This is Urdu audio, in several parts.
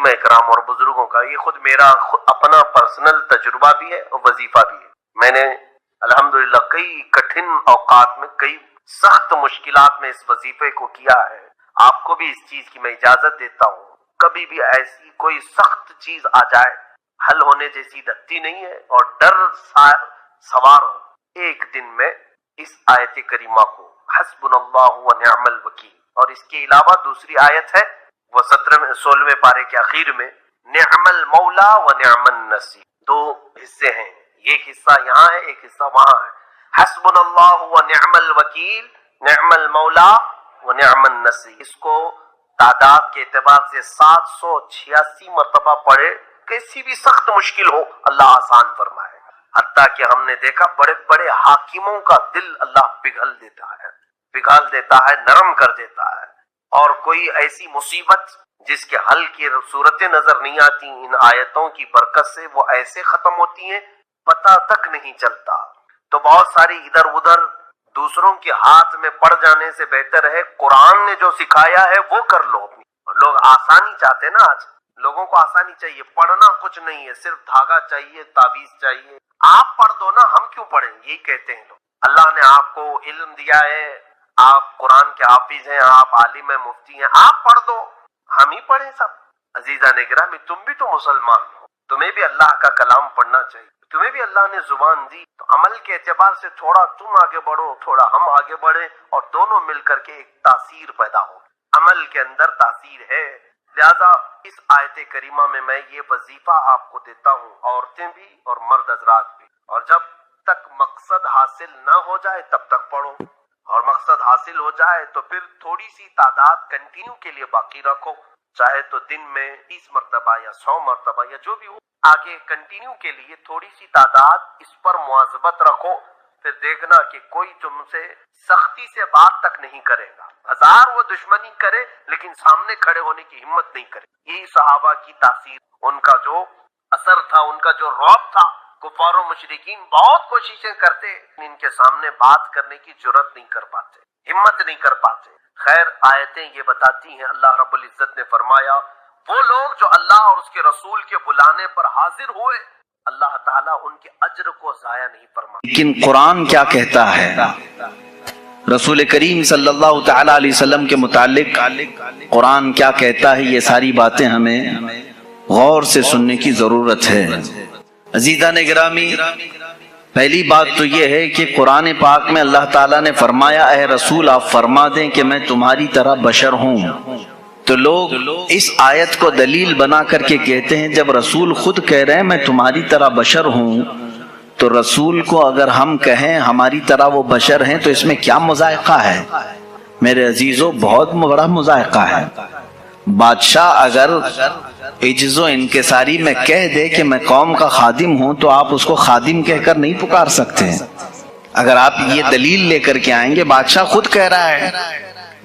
ائمہ کرام اور بزرگوں کا، یہ خود میرا اپنا پرسنل تجربہ بھی ہے اور وظیفہ بھی ہے۔ میں نے الحمدللہ کئی کٹھن اوقات میں، کئی سخت مشکلات میں اس وظیفے کو کیا ہے۔ آپ کو بھی اس چیز کی میں اجازت دیتا ہوں، کبھی بھی ایسی کوئی سخت چیز آ جائے، حل ہونے جیسی دھتی نہیں ہے اور ڈر سوار ہو، ایک دن میں اس آیت کریمہ کو حسبنا اللہ و نعم الوکیل، اور اس کے علاوہ دوسری آیت ہے وہ 16ویں پارے کے اخیر میں، نعم المولا و نعم النصیر، دو حصے ہیں، ایک حصہ یہاں ہے ایک حصہ وہاں ہے۔ حسبنا اللہ و نعم الوکیل، نعم المولا و نعم النصیر، اس کو تعداد کے اعتبار سے 786 مرتبہ پڑھے، کیسی بھی سخت مشکل ہو اللہ آسان فرمائے گا۔ حتیٰ کہ ہم نے دیکھا بڑے بڑے حاکموں کا دل اللہ پگھل دیتا ہے، نرم کر دیتا ہے، اور کوئی ایسی مصیبت جس کے حل کی صورتیں نظر نہیں آتی، ان آیتوں کی برکت سے وہ ایسے ختم ہوتی ہیں پتہ تک نہیں چلتا۔ تو بہت ساری ادھر ادھر دوسروں کے ہاتھ میں پڑ جانے سے بہتر ہے قرآن نے جو سکھایا ہے وہ کر لو۔ لوگ آسانی چاہتے نا، آج لوگوں کو آسانی چاہیے، پڑھنا کچھ نہیں ہے، صرف دھاگا چاہیے، تعویذ چاہیے، آپ پڑھ دو نا، ہم کیوں پڑھیں، یہی کہتے ہیں لوگ۔ اللہ نے آپ کو علم دیا ہے، آپ قرآن کے حافظ ہیں، آپ عالم ہیں، مفتی ہیں، آپ پڑھ دو، ہم ہی پڑھیں سب۔ عزیزان گرامی، تم بھی تو مسلمان ہو، تمہیں بھی اللہ کا کلام پڑھنا چاہیے، تمہیں بھی اللہ نے زبان دی، تو عمل کے اعتبار سے تھوڑا تم آگے بڑھو، تھوڑا ہم آگے بڑھیں، اور دونوں مل کر کے ایک تاثیر پیدا ہو۔ عمل کے اندر تاثیر ہے، لہذا اس آیت کریمہ میں یہ وظیفہ آپ کو دیتا ہوں، عورتیں بھی اور مرد حضرات بھی، اور جب تک مقصد حاصل نہ ہو جائے تب تک پڑھو، اور مقصد حاصل ہو جائے تو پھر تھوڑی سی تعداد کنٹینیو کے لیے باقی رکھو، چاہے تو دن میں 30 مرتبہ یا 100 مرتبہ یا جو بھی ہو، آگے کنٹینیو کے لیے تھوڑی سی تعداد اس پر مواظبت رکھو، پھر دیکھنا کہ کوئی تم سے سختی سے بات تک نہیں کرے گا، ہزار وہ دشمنی کرے لیکن سامنے کھڑے ہونے کی ہمت نہیں کرے۔ یہی صحابہ کی تاثیر، ان کا جو اثر تھا، ان کا جو رعب تھا، کفار و مشرکین بہت کوششیں کرتے، ان کے سامنے بات کرنے کی جرت نہیں کر پاتے، ہمت نہیں کر پاتے۔ خیر، آیتیں یہ بتاتی ہیں، اللہ رب العزت نے فرمایا وہ لوگ جو اللہ اور اس کے رسول کے بلانے پر حاضر ہوئے، اللہ تعالیٰ ان کے اجر کو ضائع نہیں فرماتا۔ لیکن قرآن کیا کہتا ہے؟ رسول کریم صلی اللہ تعالی علیہ وسلم کے متعلق قرآن کیا کہتا ہے؟ یہ ساری باتیں ہمیں غور سے سننے کی ضرورت ہے۔ عزیزان گرامی، پہلی بات تو یہ ہے کہ قرآن پاک میں اللہ تعالیٰ نے فرمایا اے رسول آپ فرما دیں کہ میں تمہاری طرح بشر ہوں۔ تو لوگ اس آیت کو دلیل بنا کر کے کہتے ہیں جب رسول خود کہہ رہے ہیں میں تمہاری طرح بشر ہوں، تو رسول کو اگر ہم کہیں ہماری طرح وہ بشر ہیں تو اس میں کیا مذائقہ ہے؟ میرے عزیزو، بہت بڑا مذائقہ ہے۔ بادشاہ اگر عجز و انکساری میں کہہ دے کہ میں قوم کا خادم ہوں تو آپ اس کو خادم کہہ کر نہیں پکار سکتے ہیں۔ اگر آپ یہ دلیل لے کر کے آئیں گے بادشاہ خود کہہ رہا ہے،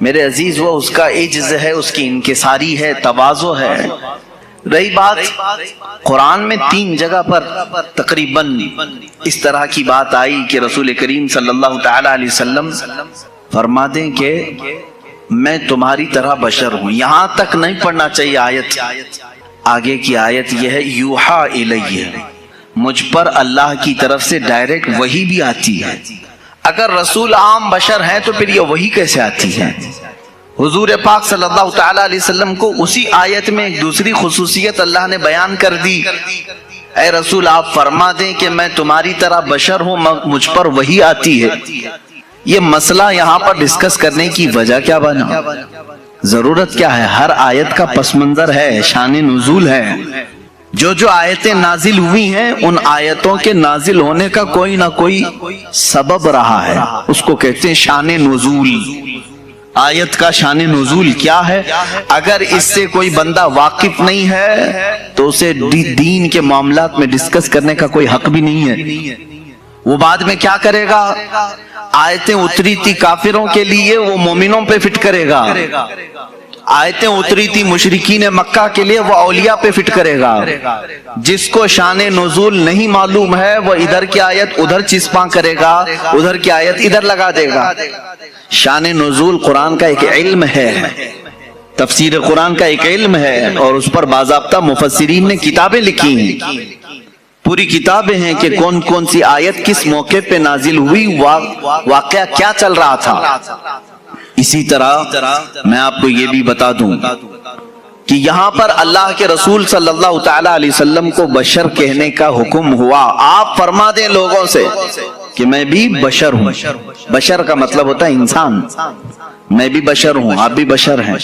میرے عزیز وہ اس کا عجز ہے، اس کی انکساری ہے، تواضع ہے۔ رہی بات قرآن میں 3 جگہ پر تقریباً اس طرح کی بات آئی کہ رسول کریم صلی اللہ تعالی علیہ وسلم فرما دیں کہ میں تمہاری طرح بشر ہوں۔ یہاں تک نہیں پڑھنا چاہیے آیت، آگے کی آیت یہ ہے یوحا الیہ، مجھ پر اللہ کی طرف سے ڈائریکٹ وحی بھی آتی ہے۔ اگر رسول عام بشر ہیں تو پھر یہ وحی کیسے آتی ہے؟ حضور پاک صلی اللہ تعالی علیہ وسلم کو اسی آیت میں ایک دوسری خصوصیت اللہ نے بیان کر دی، اے رسول آپ فرما دیں کہ میں تمہاری طرح بشر ہوں، مجھ پر وحی آتی ہے۔ یہ مسئلہ یہاں پر ڈسکس کرنے کی وجہ کیا بنا؟ ضرورت کیا ہے؟ ہر آیت کا پس منظر ہے، شان نزول ہے۔ جو آیتیں نازل ہوئی ہیں ان آیتوں کے نازل ہونے کا کوئی نہ کوئی سبب رہا ہے، اس کو کہتے ہیں شان نزول۔ آیت کا شان نزول کیا ہے؟ اگر اس سے کوئی بندہ واقف نہیں ہے تو اسے دین کے معاملات میں ڈسکس کرنے کا کوئی حق بھی نہیں ہے۔ وہ بعد میں کیا کرے گا؟ آیتیں اتری تھی کافروں کے لیے، وہ مومنوں پہ فٹ کرے گا۔ آیتیں اتری تھی مشرکین مکہ کے لیے، وہ اولیاء پہ فٹ کرے گا۔ جس کو شان نزول نہیں معلوم ہے وہ ادھر کی آیت ادھر چسپاں کرے گا، ادھر کی آیت ادھر لگا دے گا۔ شان نزول قرآن کا ایک علم ہے، تفسیر قرآن کا ایک علم ہے اور اس پر باضابطہ مفسرین نے کتابیں لکھی ہیں، پوری کتابیں ہیں کہ کون کون سی آیت کس موقع پہ نازل ہوئی، واقعہ کیا چل رہا تھا۔ اسی طرح میں آپ کو یہ بھی بتا دوں کہ یہاں پر اللہ کے رسول صلی اللہ تعالی علیہ وسلم کو بشر کہنے کا حکم ہوا۔ آپ فرما دیں لوگوں سے کہ میں بھی بشر ہوں۔ بشر کا مطلب ہوتا ہے انسان، میں بھی بشر ہوں، آپ بھی بشر ہیں،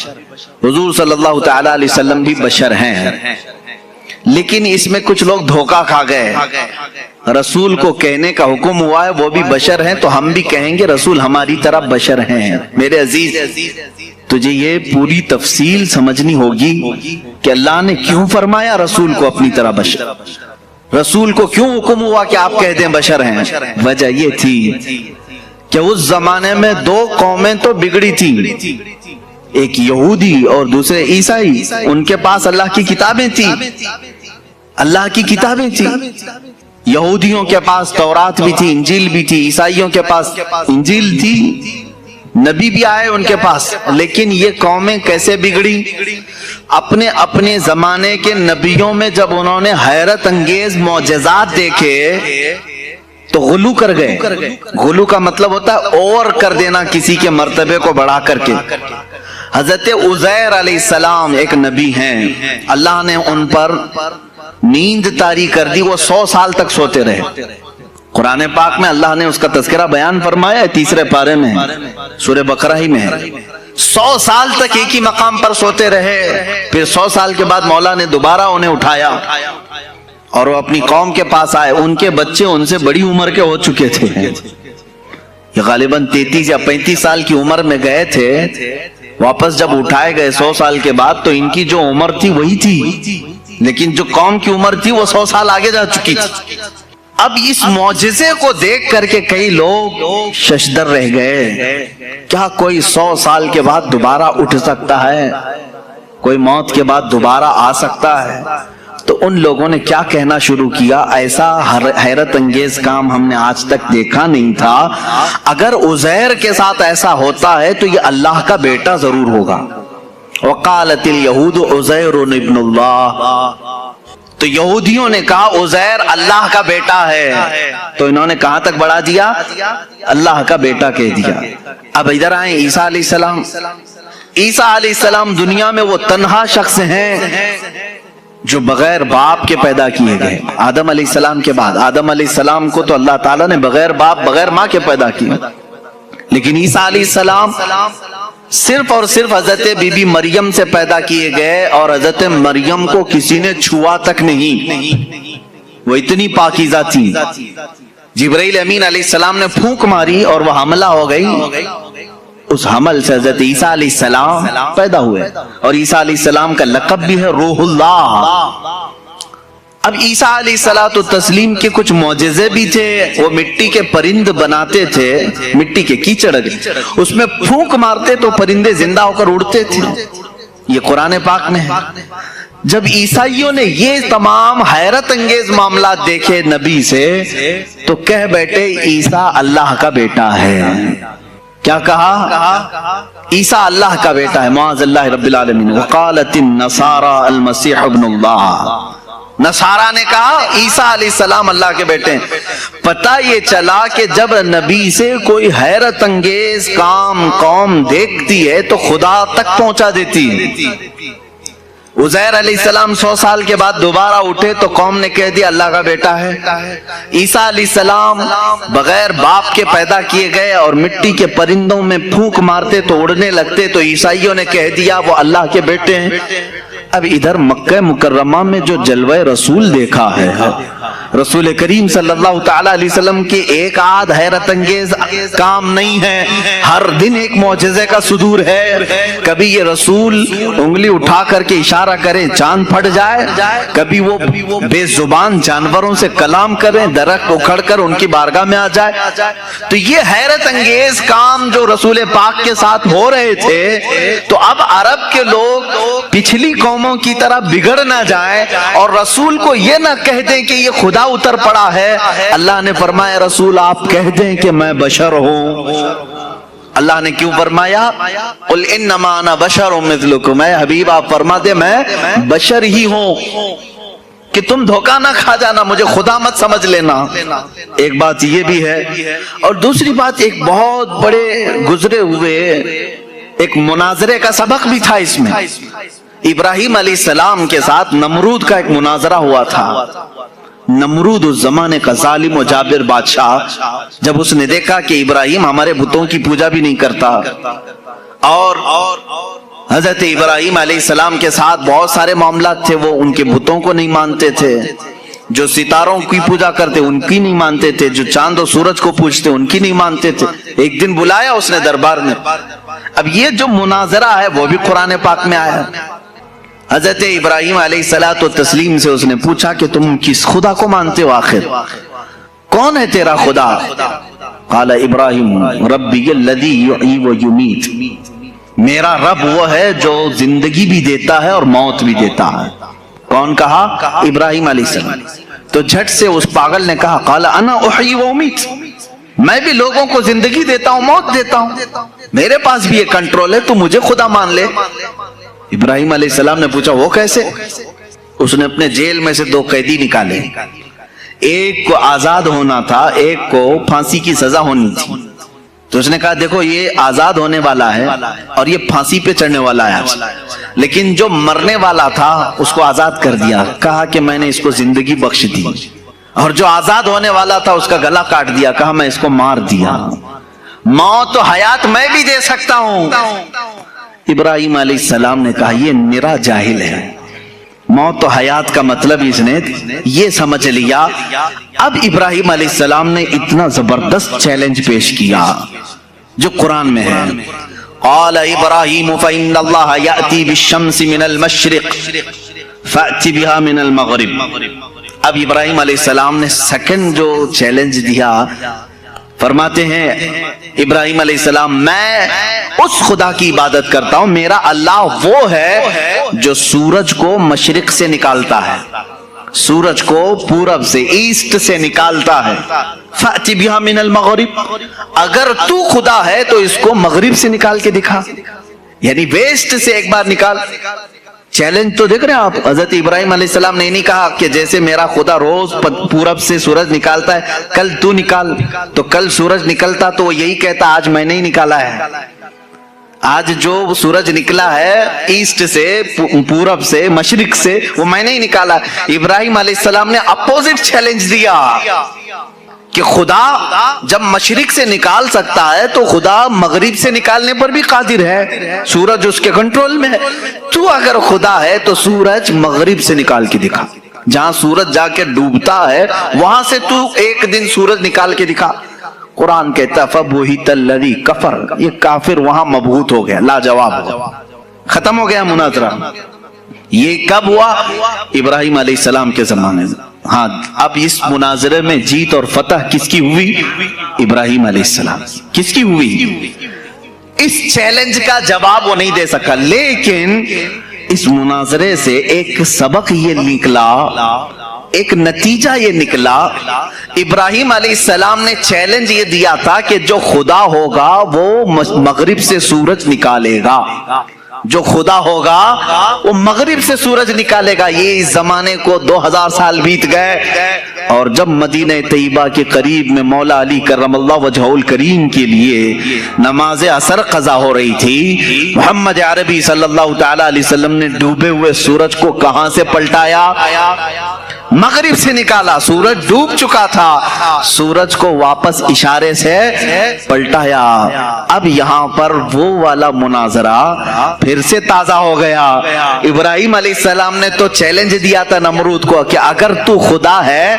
حضور صلی اللہ تعالی علیہ وسلم بھی بشر ہیں۔ لیکن اس میں کچھ لوگ دھوکہ کھا گئے، رسول کو کہنے کا حکم ہوا ہے، وہ بھی بشر ہیں تو ہم بھی کہیں گے رسول ہماری طرح بشر ہیں۔ میرے عزیز، تجھے یہ پوری تفصیل سمجھنی ہوگی کہ اللہ نے کیوں فرمایا رسول کو اپنی طرح بشر، رسول کو کیوں حکم ہوا کہ آپ کہہ دیں بشر ہیں۔ وجہ یہ تھی کہ اس زمانے میں دو قومیں تو بگڑی تھی، ایک یہودی اور دوسرے عیسائی۔ ان کے پاس اللہ کی کتابیں تھی، اللہ کی کتابیں تھی۔ یہودیوں کے پاس تورات بھی تھی، انجیل بھی تھی، عیسائیوں کے پاس انجیل تھی، نبی بھی آئے ان کے پاس۔ لیکن یہ قومیں کیسے بگڑی؟ اپنے اپنے زمانے کے نبیوں میں جب انہوں نے حیرت انگیز معجزات دیکھے تو غلو کر گئے۔ غلو کا مطلب ہوتا ہے اور کر دینا کسی کے مرتبے کو بڑھا کر کے۔ حضرت عزیر علیہ السلام ایک نبی ہیں، اللہ نے ان پر نیند طاری کر دی، وہ 100 سال تک سوتے رہے۔ قرآن پاک میں اللہ نے اس کا تذکرہ بیان فرمایا ہے، 3 پارے میں، سورہ بقرہ ہی میں ہے۔ 100 سال تک ایک ہی مقام پر سوتے رہے، پھر 100 سال کے بعد مولا نے دوبارہ انہیں اٹھایا اور وہ اپنی قوم کے پاس آئے۔ ان کے بچے ان سے بڑی عمر کے ہو چکے تھے، یہ غالباً 33 یا 35 سال کی عمر میں گئے تھے۔ واپس جب اٹھائے گئے 100 سال کے بعد تو ان کی جو عمر تھی وہی تھی، لیکن جو قوم کی عمر تھی وہ 100 سال آگے جا چکی تھی۔ اب اس معجزے کو دیکھ کر کے کئی لوگ ششدر رہ گئے، کیا کوئی 100 سال کے بعد دوبارہ اٹھ سکتا ہے؟ کوئی موت کے بعد دوبارہ آ سکتا ہے؟ تو ان لوگوں نے کیا کہنا شروع کیا، ایسا حیرت انگیز کام ہم نے آج تک دیکھا نہیں تھا۔ اگر عزیر کے ساتھ ایسا ہوتا ہے تو یہ اللہ کا بیٹا ضرور ہوگا۔ وقالت الیہود عزیر ابن اللہ، تو یہودیوں نے کہا عزیر اللہ کا بیٹا ہے، تو انہوں نے کہاں تک بڑھا دیا؟ اللہ کا بیٹا کہہ دیا۔ اب ادھر آئیں عیسیٰ علیہ السلام۔ عیسیٰ علیہ السلام دنیا میں وہ تنہا شخص ہیں جو بغیر باپ کے پیدا کیے گئے۔ آدم علیہ السلام کے بعد، آدم علیہ السلام کو تو اللہ تعالیٰ نے بغیر باپ بغیر ماں کے پیدا کیا، لیکن عیسیٰ علیہ السلام صرف اور صرف حضرت بی بی مریم سے پیدا کیے گئے، اور حضرت مریم کو کسی نے چھوا تک نہیں، وہ اتنی پاکیزہ تھی۔ جبرائیل امین علیہ السلام نے پھونک ماری اور وہ حملہ ہو گئی، اس حمل سے حضرت عیسیٰ علیہ السلام پیدا ہوئے، اور عیسیٰ علیہ السلام کا لقب بھی ہے روح اللہ۔ اب عیسیٰ علیہ السلام کے کچھ معجزے بھی تھے، وہ مٹی کے پرند بناتے تھے، مٹی کے کیچڑ اس میں پھونک مارتے تو پرندے زندہ ہو کر اڑتے تھے، یہ قرآن پاک میں ہے۔ جب عیسائیوں نے یہ تمام حیرت انگیز معاملات دیکھے نبی سے تو کہہ بیٹھے عیسیٰ اللہ کا بیٹا ہے۔ کیا کہا؟ عیسیٰ اللہ کا بیٹا ہے، معاذ اللہ رب العالمین۔ وقالت النصارى المسیح ابن اللہ، نصارہ نے کہا عیسیٰ علیہ السلام اللہ کے بیٹے ہیں۔ پتہ یہ چلا کہ جب نبی سے کوئی حیرت انگیز کام قوم دیکھتی ہے تو خدا تک پہنچا دیتی ہے۔ عزیر علیہ السلام 100 سال کے بعد دوبارہ اٹھے تو قوم نے کہہ دیا اللہ کا بیٹا ہے۔ عیسیٰ علیہ السلام بغیر باپ کے پیدا کیے گئے اور مٹی کے پرندوں میں پھونک مارتے تو اڑنے لگتے، تو عیسائیوں نے کہہ دیا وہ اللہ کے بیٹے ہیں۔ اب ادھر مکہ مکرمہ میں جو جلوہ رسول دیکھا ہے، رسول کریم صلی اللہ تعالی علیہ وسلم کی ایک آدھ حیرت انگیز کام نہیں ہے، ہر دن ایک معجزے کا صدور ہے۔ کبھی یہ رسول انگلی اٹھا کر کے اشارہ کریں چاند پھٹ جائے، کبھی وہ بے زبان جانوروں سے کلام کریں درخت اکھڑ کر ان کی بارگاہ میں آ جائے۔ تو یہ حیرت انگیز کام جو رسول پاک کے ساتھ ہو رہے تھے، تو اب عرب کے لوگ پچھلی قوموں کی طرح بگڑ نہ جائیں اور رسول کو یہ نہ کہہ دیں کہ یہ خدا اتر پڑا ہے۔ اللہ نے فرمایا رسول آپ کہہ دیں کہ میں بشر ہوں، اللہ نے کیوں فرمایا قل انما انا بشر مثلکم، اے حبیب آپ فرما دے میں بشر ہی ہوں، کہ تم دھوکہ نہ کھا جانا، مجھے خدا مت سمجھ لینا۔ ایک بات یہ بھی ہے، اور دوسری بات ایک بہت بڑے گزرے ہوئے ایک مناظرے کا سبق بھی تھا اس میں۔ ابراہیم علیہ السلام کے ساتھ نمرود کا ایک مناظرہ ہوا تھا۔ نمرود اس زمانے کا ظالم و جابر بادشاہ، جب اس نے دیکھا کہ ابراہیم ہمارے بتوں کی پوجا بھی نہیں کرتا، اور حضرت ابراہیم علیہ السلام کے ساتھ بہت سارے معاملات تھے، وہ ان کے بتوں کو نہیں مانتے تھے، جو ستاروں کی پوجا کرتے ان کی نہیں مانتے تھے، جو چاند و سورج کو پوجتے ان کی نہیں مانتے تھے۔ ایک دن بلایا اس نے دربار میں۔ اب یہ جو مناظرہ ہے وہ بھی قرآن پاک میں آیا۔ حضرت ابراہیم علیہ الصلوۃ والتسلیم سے اس نے پوچھا کہ تم کس خدا کو مانتے ہو، آخر کون ہے تیرا خدا؟ قال ابراہیم ربی الذی یحیی و یمیت، میرا رب وہ ہے جو زندگی بھی دیتا ہے اور موت بھی دیتا ہے۔ کون کہا؟ ابراہیم علیہ السلام۔ تو جھٹ سے اس پاگل نے کہا قال انا احیی و امیت، میں بھی لوگوں کو زندگی دیتا ہوں موت دیتا ہوں، میرے پاس بھی یہ کنٹرول ہے، تو مجھے خدا مان لے۔ ابراہیم علیہ السلام نے پوچھا وہ کیسے؟ اس نے اپنے جیل میں سے 2 قیدی نکالے، ایک کو آزاد ہونا تھا، ایک کو پھانسی کی سزا ہونی تھی۔ تو اس نے کہا دیکھو یہ آزاد ہونے والا ہے اور یہ پھانسی پہ چڑھنے والا ہے، لیکن جو مرنے والا تھا اس کو آزاد کر دیا، کہا کہ میں نے اس کو زندگی بخش دی، اور جو آزاد ہونے والا تھا اس کا گلا کاٹ دیا، کہا میں اس کو مار دیا۔ موت و حیات میں بھی دے سکتا ہوں۔ ابراہیم علیہ السلام نے کہا یہ نرا جاہل ہے، موت و حیات کا مطلب اس نے یہ سمجھ لیا۔ اب ابراہیم علیہ السلام نے اتنا زبردست چیلنج پیش کیا جو قرآن میں ہے، قال ابراہیم فإن اللہ یأتی بالشمس من المشرق فأت بها من المغرب۔ اب ابراہیم علیہ السلام نے سیکنڈ جو چیلنج دیا، فرماتے ہیں ابراہیم علیہ السلام میں اس خدا کی عبادت کرتا ہوں، میرا اللہ وہ ہے جو سورج کو مشرق سے نکالتا ہے، سورج کو پورب سے ایسٹ سے نکالتا ہے۔ فأت بها من المغرب، اگر تو خدا ہے تو اس کو مغرب سے نکال کے دکھا، یعنی ویسٹ سے ایک بار نکال۔ چیلنج تو دیکھ رہے ہیں آپ، حضرت ابراہیم علیہ السلام نے نہیں کہا کہ جیسے میرا خدا روز پورب سے سورج نکالتا ہے کل تو نکال، تو کل سورج نکلتا تو وہ یہی کہتا آج میں نے ہی نکالا ہے، آج جو سورج نکلا ہے ایسٹ سے پورب سے مشرق سے وہ میں نے ہی نکالا۔ ابراہیم علیہ السلام نے اپوزٹ چیلنج دیا کہ خدا جب مشرق سے نکال سکتا ہے تو خدا مغرب سے نکالنے پر بھی قادر ہے، سورج اس کے کنٹرول میں ہے، تو اگر خدا ہے تو سورج مغرب سے نکال کے دکھا، جہاں سورج جا کے ڈوبتا ہے وہاں سے تو ایک دن سورج نکال کے دکھا۔ قرآن کہتا فَبُهِتَ الَّذِي كَفَرَ، یہ کافر وہاں مبہوت ہو گیا، لاجواب ہو، ختم ہو گیا مناظرہ۔ یہ کب ہوا؟ ابراہیم علیہ السلام کے زمانے میں۔ ہاں اب اس مناظرے میں جیت اور فتح کس کی ہوئی؟ ابراہیم علیہ السلام۔ کس کی ہوئی؟ اس چیلنج کا جواب وہ نہیں دے سکا، لیکن اس مناظرے سے ایک سبق یہ نکلا، ایک نتیجہ یہ نکلا۔ ابراہیم علیہ السلام نے چیلنج یہ دیا تھا کہ جو خدا ہوگا وہ مغرب سے سورج نکالے گا، جو خدا ہوگا وہ مغرب سے سورج نکالے گا۔ یہ اس زمانے کو 2000 سال بیت گئے، اور جب مدینہ طیبہ کے قریب میں مولا علی کرم اللہ وجہہ الکریم کے لیے نماز عصر قضا ہو رہی تھی، محمد عربی صلی اللہ تعالی علیہ وسلم نے ڈوبے ہوئے سورج کو کہاں سے پلٹایا؟ مغرب سے نکالا، سورج ڈوب چکا تھا، سورج کو واپس اشارے سے پلٹایا۔ اب یہاں پر وہ والا مناظرہ پھر سے تازہ ہو گیا۔ ابراہیم علیہ السلام نے تو چیلنج دیا تھا نمرود کو کہ اگر تو خدا ہے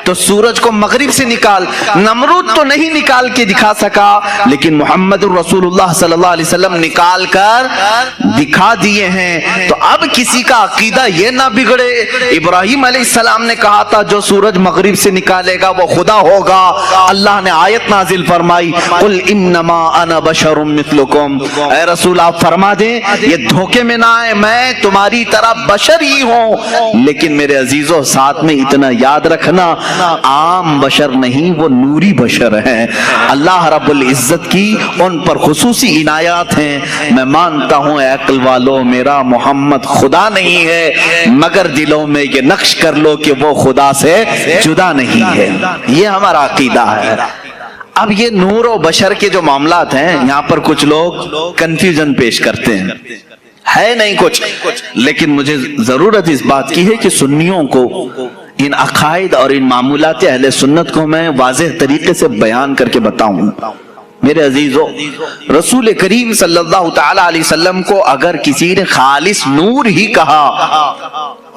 تو سورج کو مغرب سے نکال، نمرود تو نہیں نکال کے دکھا سکا، لیکن محمد رسول اللہ صلی اللہ علیہ وسلم نکال کر دکھا دیے ہیں۔ تو اب کسی کا عقیدہ یہ نہ بگڑے، ابراہیم علیہ السلام السلام نے کہا تھا جو سورج مغرب سے نکالے گا وہ خدا ہوگا، اللہ نے آیت نازل فرمائی قل انما انا بشر مثلکم، اے رسول آپ فرما دیں یہ دھوکے میں نہ آئے، میں تمہاری طرح بشر ہی ہوں، لیکن میرے عزیزوں ساتھ میں اتنا یاد رکھنا عام بشر نہیں، وہ نوری بشر ہیں، اللہ رب العزت کی ان پر خصوصی عنایات ہیں۔ میں مانتا ہوں اے عقل والو میرا محمد خدا نہیں ہے، مگر دلوں میں یہ نقش کر لو کہ وہ خدا سے جدا نہیں ہے، یہ ہمارا عقیدہ ہے۔ اب یہ نور و بشر کے جو معاملات ہیں یہاں پر کچھ لوگ کنفیوژن پیش کرتے ہیں، ہے نہیں کچھ، لیکن مجھے ضرورت اس بات کی ہے کہ سنیوں کو ان عقائد اور ان معمولات اہل سنت کو میں واضح طریقے سے بیان کر کے بتاؤں۔ میرے عزیزو، رسول کریم صلی اللہ تعالی علیہ وسلم کو اگر کسی نے خالص نور ہی کہا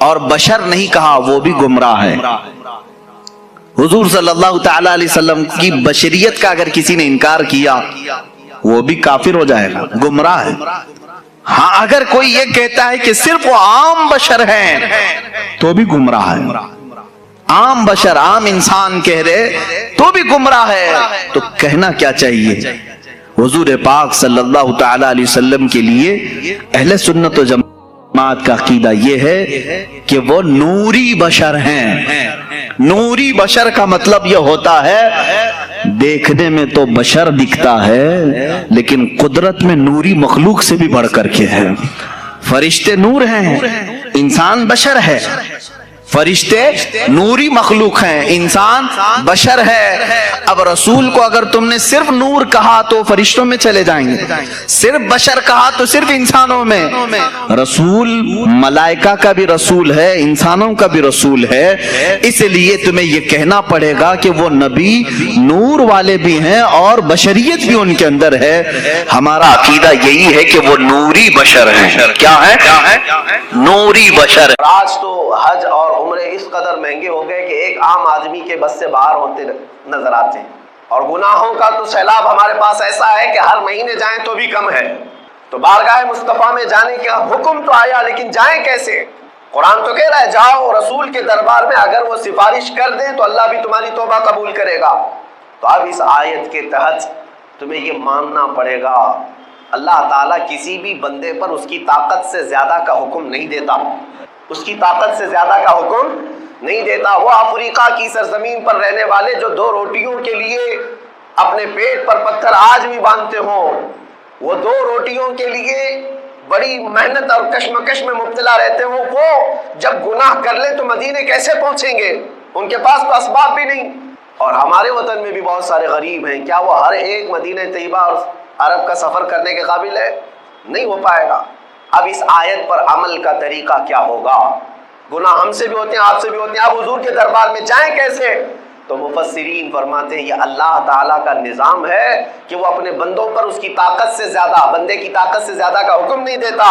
اور بشر نہیں کہا وہ بھی گمراہ ہے۔ حضور صلی اللہ تعالی علیہ وسلم کی بشریت کا اگر کسی نے انکار کیا وہ بھی کافر ہو جائے گا، گمراہ ہے۔ ہاں اگر کوئی یہ کہتا ہے کہ صرف وہ عام بشر ہیں تو بھی گمراہ ہے، عام بشر عام انسان کہہ رہے تو بھی گمراہ ہے۔ تو کہنا کیا چاہیے؟ حضور پاک صلی اللہ تعالی علیہ وسلم کے لیے اہل سنت و جماعت کا عقیدہ یہ ہے کہ وہ نوری بشر ہیں۔ نوری بشر کا مطلب یہ ہوتا ہے دیکھنے میں تو بشر دکھتا ہے لیکن قدرت میں نوری مخلوق سے بھی بڑھ کر کے ہے۔ فرشتے نور ہیں، انسان بشر ہے، فرشتے نوری مخلوق ہیں، انسان بشر ہے۔ اب رسول کو اگر تم نے صرف نور کہا تو فرشتوں میں چلے جائیں گے، صرف بشر کہا تو صرف انسانوں میں۔ رسول ملائکہ کا بھی رسول ہے، انسانوں کا بھی رسول ہے، اس لیے تمہیں یہ کہنا پڑے گا کہ وہ نبی نور والے بھی ہیں اور بشریت بھی ان کے اندر ہے۔ ہمارا عقیدہ یہی ہے کہ وہ نوری بشر ہیں۔ کیا ہے؟ نوری بشر۔ آج تو حج اور عمرے اس قدر مہنگے ہو گئے کہ ایک عام آدمی کے بس سے باہر ہوتے نظر آتے ہیں، اور گناہوں کا تو سیلاب ہمارے پاس ایسا ہے کہ ہر مہینے جائیں تو بھی کم ہے۔ تو بارگاہ مصطفیٰ میں جانے کا حکم تو آیا لیکن جائیں کیسے؟ قرآن تو کہہ رہا ہے جاؤ رسول کے دربار میں، اگر وہ سفارش کر دیں تو اللہ بھی تمہاری توبہ قبول کرے گا۔ تو اب اس آیت کے تحت تمہیں یہ ماننا پڑے گا اللہ تعالیٰ کسی بھی بندے پر اس کی طاقت سے زیادہ کا حکم نہیں دیتا، اس کی طاقت سے زیادہ کا حکم نہیں دیتا۔ وہ افریقہ کی سرزمین پر رہنے والے جو 2 روٹیوں کے لیے اپنے پیٹ پر پتھر آج بھی باندھتے ہوں، وہ 2 روٹیوں کے لیے بڑی محنت اور کشمکش میں مبتلا رہتے ہوں، وہ جب گناہ کر لیں تو مدینے کیسے پہنچیں گے؟ ان کے پاس تو اسباب بھی نہیں۔ اور ہمارے وطن میں بھی بہت سارے غریب ہیں، کیا وہ ہر ایک مدینہ طیبہ اور عرب کا سفر کرنے کے قابل ہے؟ نہیں ہو پائے گا۔ اب اس آیت پر عمل کا طریقہ کیا ہوگا؟ گناہ ہم سے بھی ہوتے ہیں، آپ سے بھی ہوتے ہیں، آپ حضور کے دربار میں جائیں کیسے؟ تو مفسرین فرماتے ہیں یہ اللہ تعالیٰ کا نظام ہے کہ وہ اپنے بندوں پر اس کی طاقت سے زیادہ، بندے کی طاقت سے زیادہ کا حکم نہیں دیتا۔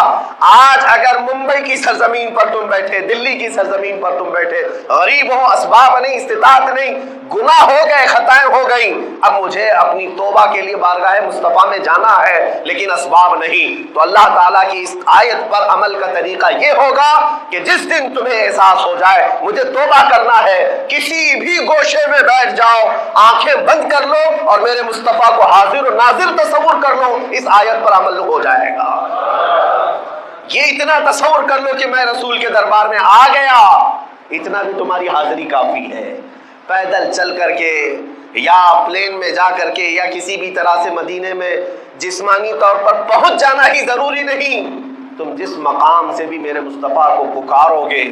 آج اگر ممبئی کی سرزمین پر تم بیٹھے، دلی کی سرزمین پر تم بیٹھے، غریب ہو، اسباب نہیں، استطاعت نہیں، گناہ ہو گئے، خطائیں ہو گئیں، اب مجھے اپنی توبہ کے لیے بارگاہ مصطفیٰ میں جانا ہے لیکن اسباب نہیں، تو اللہ تعالیٰ کی اس آیت پر عمل کا طریقہ یہ ہوگا کہ جس دن تمہیں احساس ہو جائے مجھے توبہ کرنا ہے، کسی بھی گوشے میں بیٹھ جاؤ، آنکھیں بند کر لو اور میرے مصطفیٰ کو حاضر و ناظر تصور کر لو، اس آیت پر عمل ہو جائے گا۔ یہ اتنا تصور کر لو کہ میں رسول کے دربار میں آ گیا، اتنا بھی تمہاری حاضری کافی ہے۔ پیدل چل کر کے یا پلین میں جا کر کے یا کسی بھی طرح سے مدینے میں جسمانی طور پر پہنچ جانا ہی ضروری نہیں، تم جس مقام سے بھی میرے مصطفیٰ کو پکارو گے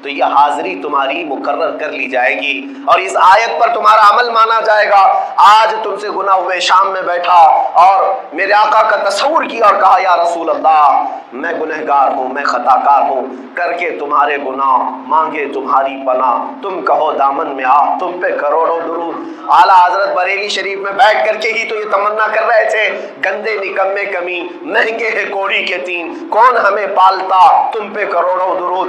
تو یہ حاضری تمہاری مقرر کر لی جائے گی اور اس آیت پر تمہارا عمل مانا جائے گا۔ آج تم سے گناہ ہوئے، شام میں بیٹھا اور میرے آقا کا تصور کیا اور کہا یا رسول اللہ میں گنہگار ہوں، میں خطا کار ہوں، کر کے تمہارے گناہ مانگے تمہاری پناہ، تم کہو دامن میں آ، تم پہ کروڑوں درود۔ اعلیٰ حضرت بریلی شریف میں بیٹھ کر کے ہی تو یہ تمنا کر رہے تھے، گندے نکمے کمی، مہنگے ہیں کوڑی کے تین، کون ہمیں پالتا، تم پہ کروڑوں درود،